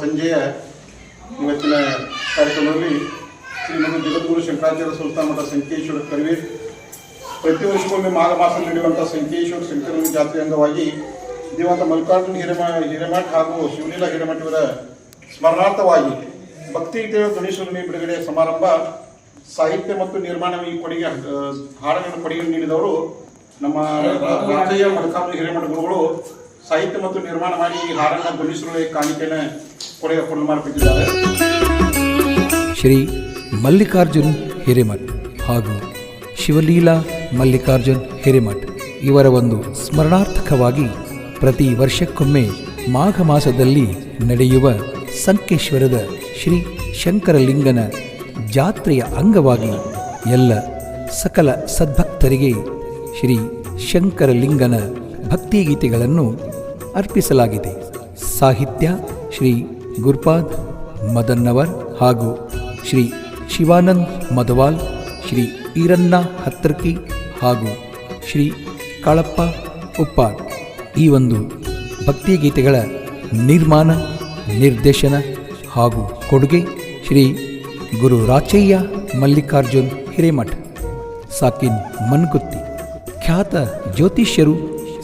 ಸಂಜೆಯ ಇವತ್ತಿನ ಕಾರ್ಯಕ್ರಮದಲ್ಲಿ ಶ್ರೀಮಂತ ಜಗದ್ಗುರು ಶಂಕರಾಚಾರ್ಯ ಸಂಸ್ಥಾನ ಮಠ ಸಂಕೇಶ್ವರ ಕರವೀರ್ ಪ್ರತಿ ವರ್ಷಕ್ಕೊಮ್ಮೆ ಮಾಘ ಮಾಸ ನಡೆಯುವಂಥ ಸಂಕೇಶ್ವರ ಶಂಕರಲಿಂಗ ಜಾತ್ರೆ ಅಂಗವಾಗಿ ದಿವಂತ ಮಲ್ಲಿಕಾರ್ಜುನ ಹಿರೇಮಠ್ ಹಾಗೂ ಶಿವಲೀಲಾ ಹಿರೇಮಠ್ ಇವರ ಸ್ಮರಣಾರ್ಥವಾಗಿ ಭಕ್ತಿಗೀತೆಗಳ ಧ್ವನಿಸುರುಳಿ ಬಿಡುಗಡೆ ಸಮಾರಂಭ ಸಾಹಿತ್ಯ ಮತ್ತು ನಿರ್ಮಾಣ ಈ ಕೊಡುಗೆ ಹಾಡುಗಳನ್ನು ಕೊಡುಗೆ ನೀಡಿದವರು ನಮ್ಮ ರಾಜಯ್ಯ ಮಲ್ಲಿಕಾರ್ಜುನ ಹಿರೇಮಠ ಗುರುಗಳು ಸಾಹಿತ್ಯ ಮತ್ತು ನಿರ್ಮಾಣ ಮಾಡಿ ಈ ಹಾಡನ್ನು ಧ್ವನಿಸುರುಳಿ ಕಾಣಿಕೆಯನ್ನು ಕೊಡಲು ಮಾಡಿಕೊಟ್ಟಿದ್ದಾರೆ. ಶ್ರೀ ಮಲ್ಲಿಕಾರ್ಜುನ್ ಹಿರೇಮಠ್ ಹಾಗೂ ಶಿವಲೀಲಾ ಮಲ್ಲಿಕಾರ್ಜುನ್ ಹಿರೇಮಠ್ ಇವರ ಒಂದು ಸ್ಮರಣಾರ್ಥಕವಾಗಿ ಪ್ರತಿ ವರ್ಷಕ್ಕೊಮ್ಮೆ ಮಾಘ ಮಾಸದಲ್ಲಿ ನಡೆಯುವ ಸಂಕೇಶ್ವರದ ಶ್ರೀ ಶಂಕರಲಿಂಗನ ಜಾತ್ರೆಯ ಅಂಗವಾಗಿ ಎಲ್ಲ ಸಕಲ ಸದ್ಭಕ್ತರಿಗೆ ಶ್ರೀ ಶಂಕರಲಿಂಗನ ಭಕ್ತಿಗೀತೆಗಳನ್ನು ಅರ್ಪಿಸಲಾಗಿದೆ. ಸಾಹಿತ್ಯ ಶ್ರೀ ಗುರುಪಾದ್ ಮದನ್ನವರ್ ಹಾಗೂ ಶ್ರೀ ಶಿವಾನಂದ್ ಮಧವಾಲ್, ಶ್ರೀ ಈರಣ್ಣ ಹತ್ರಕಿ ಹಾಗೂ ಶ್ರೀ ಕಾಳಪ್ಪ ಉಪ್ಪಾರ್. ಈ ಒಂದು ಭಕ್ತಿಗೀತೆಗಳ ನಿರ್ಮಾಣ, ನಿರ್ದೇಶನ ಹಾಗೂ ಕೊಡುಗೆ ಶ್ರೀ ಗುರು ರಾಚಯ್ಯ ಮಲ್ಲಿಕಾರ್ಜುನ್ ಹಿರೇಮಠ್, ಸಾಕಿನ್ ಮನ್ಗುತ್ತಿ, ಖ್ಯಾತ ಜ್ಯೋತಿಷ್ಯರು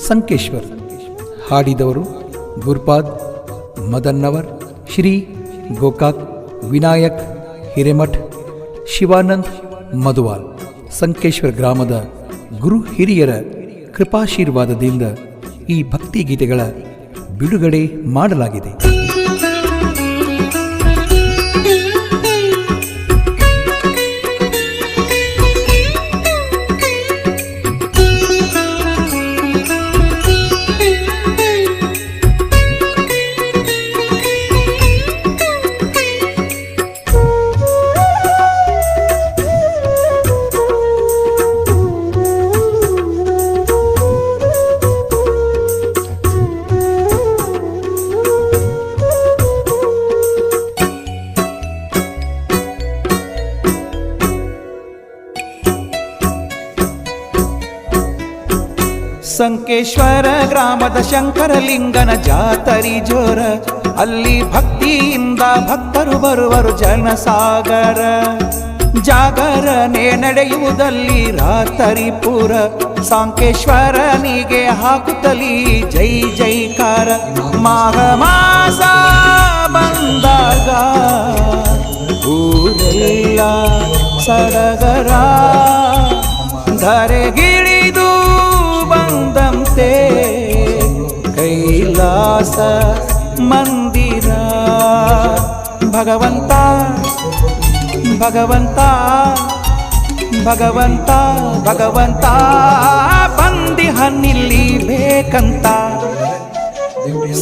ಸಂಕೇಶ್ವರ್. ಹಾಡಿದವರು ಗುರುಪಾದ್ ಮದನ್ನವರ್, ಶ್ರೀ ಗೋಕಾಕ್ ವಿನಾಯಕ್ ಹಿರೇಮಠ್, ಶಿವಾನಂದ್ ಮಧುವಾಲ್. ಸಂಕೇಶ್ವರ ಗ್ರಾಮದ ಗುರು ಹಿರಿಯರ ಕೃಪಾಶೀರ್ವಾದದಿಂದ ಈ ಭಕ್ತಿಗೀತೆಗಳ ಬಿಡುಗಡೆ ಮಾಡಲಾಗಿದೆ. ಸಂಕೇಶ್ವರ ಗ್ರಾಮದ ಶಂಕರಲಿಂಗನ ಜಾತರಿ ಜೋರ, ಅಲ್ಲಿ ಭಕ್ತಿಯಿಂದ ಭಕ್ತರು ಬರುವರು ಜನಸಾಗರ. ಜಾಗರಣೆ ನಡೆಯುವುದಲ್ಲಿ ರಾತರಿ ಪೂರ, ಸಂಕೇಶ್ವರನಿಗೆ ಹಾಕುತ್ತಲಿ ಜೈ ಜೈಕಾರ. ಮಾಘ ಮಾಸ ಬಂದಾಗ ಊರೆಲ್ಲ ಸಡಗರ, ಧರೆಗಿಳಿದು ಬಂದಂತೆ ಕೈಲಾಸ ಮಂದಿರ. ಭಗವಂತ ಭಗವಂತ ಭಗವಂತ ಭಗವಂತ ಬಂದಿಹನಿಲ್ಲಿ ಬೇಕಂತ.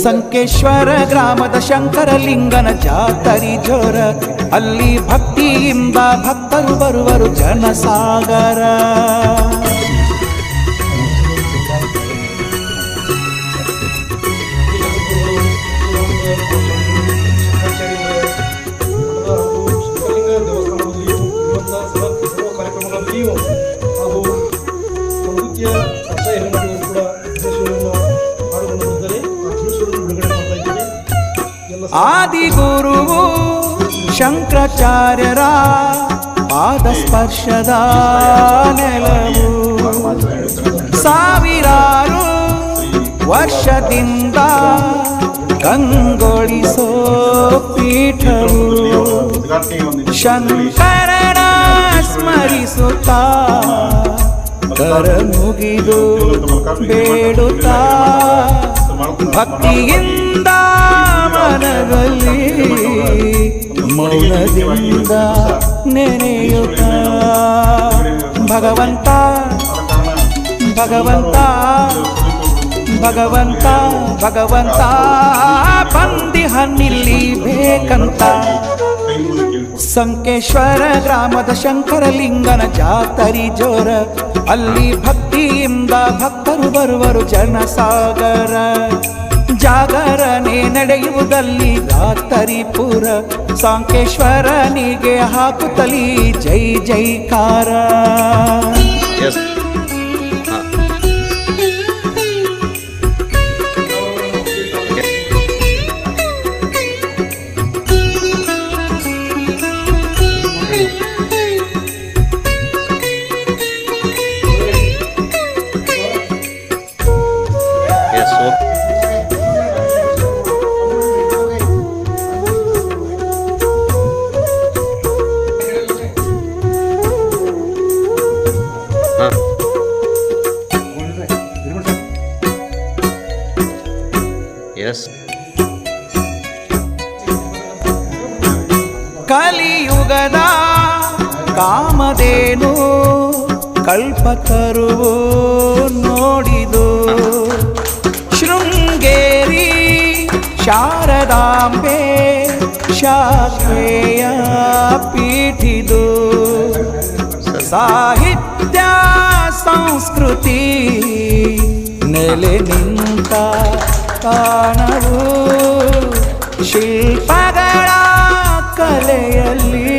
ಸಂಕೇಶ್ವರ ಗ್ರಾಮದ ಶಂಕರಲಿಂಗನ ಜಾತರಿ ಜೋರ, ಅಲ್ಲಿ ಭಕ್ತಿಯಿಂದ ಭಕ್ತರು ಬರುವರು ಜನಸಾಗರ. ಆದಿಗುರುವು ಶಂಕರಾಚಾರ್ಯರ ಪಾದ ಸ್ಪರ್ಶದ ನೆಲವು, ಸಾವಿರಾರು ವರ್ಷದಿಂದ ಕಂಗೊಳಿಸೋ ಪೀಠವು. ಶಂಕರನ ಸ್ಮರಿಸುತ್ತಾ ಕರ ಮುಗಿದು ಬೇಡುತ್ತಾ, ಭಕ್ತಿಯಿಂದ ಮನದಲ್ಲಿ ಮೌನದಿಂದ ನೆನೆಯುತ್ತ. ಭಗವಂತ ಭಗವಂತ ಭಗವಂತ ಭಗವಂತ ಬಂದಿಹನಿಲ್ಲಿ ಬೇಕಂತ. ಸಂಕೇಶ್ವರ ಗ್ರಾಮದ ಶಂಕರಲಿಂಗನ ಜಾತರಿ ಜೋರ, ಅಲ್ಲಿ ಭಕ್ತಿಯಿಂದ ಭಕ್ತರು ಬರುವರು ಜನಸಾಗರ. ಜಾಗರಣೆ ನಡೆಯುವುದಲ್ಲಿ ರಾತರಿ ಪೂರ, ಸಂಕೇಶ್ವರನಿಗೆ ಹಾಕುತ್ತಲಿ ಜೈ ಜೈಕಾರ. ಕಲಿಯುಗದ ಕಾಮಧೇನು ಕಲ್ಪತರುವು ನೋಡಿದು ಶೃಂಗೇರಿ ಶಾರದಾಂಬೆ ಶಾಖೆಯ ಪೀಠಿದು ಸಾಹಿತ್ಯ ಸಂಸ್ಕೃತಿ ನೆಲೆ ನಿಂತ ತಾಣವು ಶಿಲ್ಪಗಳ ಕಲೆಯಲ್ಲಿ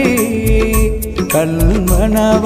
ಕಣ್ಮನವ